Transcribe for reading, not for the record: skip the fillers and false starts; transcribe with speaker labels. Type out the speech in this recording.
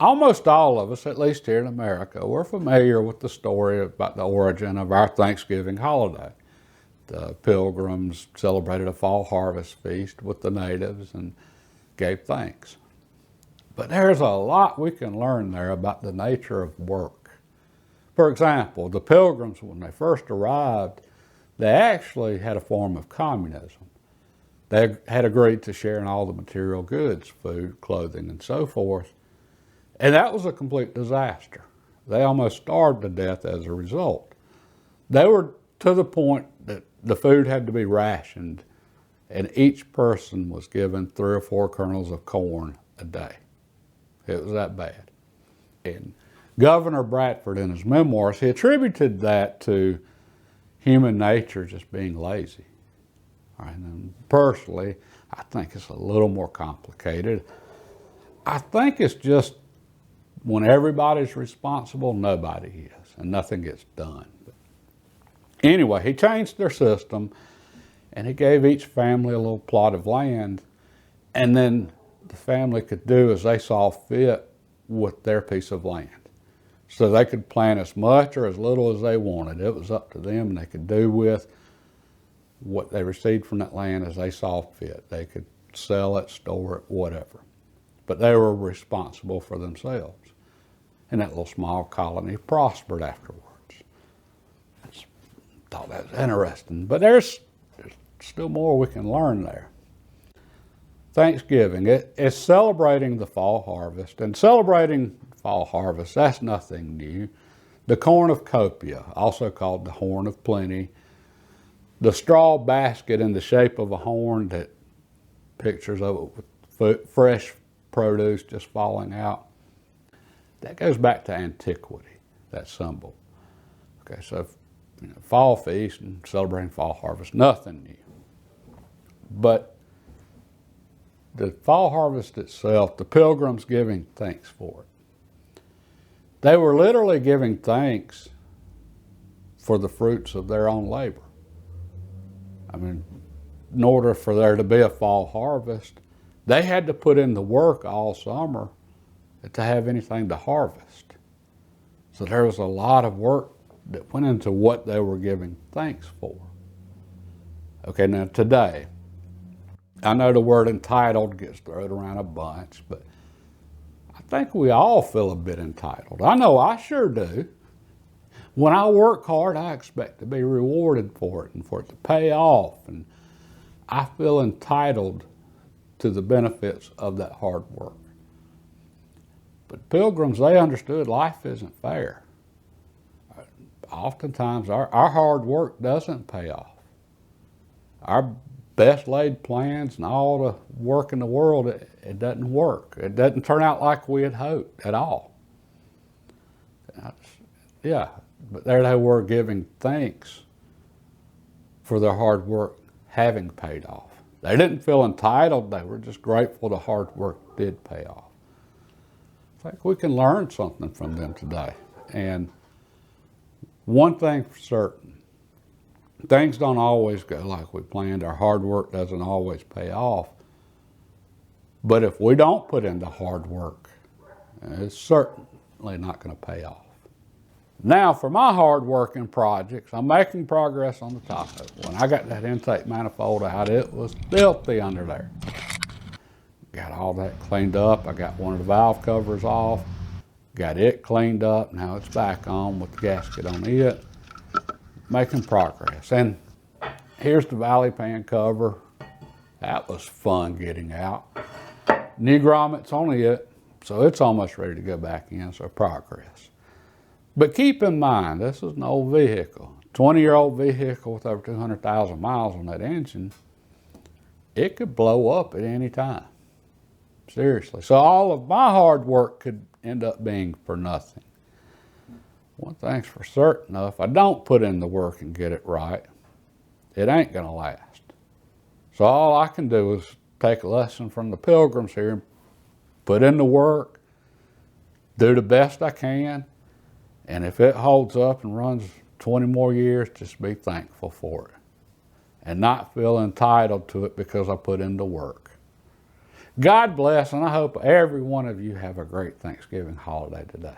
Speaker 1: Almost all of us, at least here in America, we're familiar with the story about the origin of our Thanksgiving holiday. The Pilgrims celebrated a fall harvest feast with the natives and gave thanks. But there's a lot we can learn there about the nature of work. For example, the Pilgrims, when they first arrived, they actually had a form of communism. They had agreed to share in all the material goods, food, clothing, and so forth. And that was a complete disaster. They almost starved to death as a result. They were to the point that the food had to be rationed, and each person was given 3 or 4 kernels of corn a day. It was that bad. And Governor Bradford, in his memoirs, he attributed that to human nature just being lazy. All right, and personally, I think it's a little more complicated. I think it's just when everybody's responsible, nobody is, and nothing gets done. But anyway, he changed their system, and he gave each family a little plot of land, and then the family could do as they saw fit with their piece of land. So they could plant as much or as little as they wanted. It was up to them, and they could do with what they received from that land as they saw fit. They could sell it, store it, whatever. But they were responsible for themselves. And that little small colony prospered afterwards. I thought that was interesting. But there's still more we can learn there. Thanksgiving, it's celebrating the fall harvest. And celebrating fall harvest, that's nothing new. The cornucopia, also called the horn of plenty, the straw basket in the shape of a horn that pictures of it with fresh produce just falling out. That goes back to antiquity, that symbol. Okay, so fall feast and celebrating fall harvest, nothing new. But the fall harvest itself, the Pilgrims giving thanks for it. They were literally giving thanks for the fruits of their own labor. I mean, in order for there to be a fall harvest, they had to put in the work all summer to have anything to harvest. So there was a lot of work that went into what they were giving thanks for. Okay, now today, I know the word entitled gets thrown around a bunch, but I think we all feel a bit entitled. I know I sure do. When I work hard, I expect to be rewarded for it and for it to pay off. And I feel entitled to the benefits of that hard work. But Pilgrims, they understood life isn't fair. Oftentimes, our hard work doesn't pay off. Our best laid plans and all the work in the world, it doesn't work. It doesn't turn out like we had hoped at all. Yeah, but there they were giving thanks for their hard work having paid off. They didn't feel entitled. They were just grateful the hard work did pay off. I think we can learn something from them today. And one thing for certain, things don't always go like we planned. Our hard work doesn't always pay off. But if we don't put in the hard work, it's certainly not going to pay off. Now, for my hard working projects, I'm making progress on the Tahoe. When I got that intake manifold out, it was filthy under there. Got all that cleaned up. I got one of the valve covers off. Got it cleaned up. Now it's back on with the gasket on it. Making progress. And here's the valley pan cover. That was fun getting out. New grommets on it, so it's almost ready to go back in, so progress. But keep in mind, this is an old vehicle. 20-year-old vehicle with over 200,000 miles on that engine. It could blow up at any time. Seriously. So all of my hard work could end up being for nothing. One thing's for certain, though, if I don't put in the work and get it right, it ain't going to last. So all I can do is take a lesson from the Pilgrims here and put in the work, do the best I can, and if it holds up and runs 20 more years, just be thankful for it and not feel entitled to it because I put in the work. God bless, and I hope every one of you have a great Thanksgiving holiday today.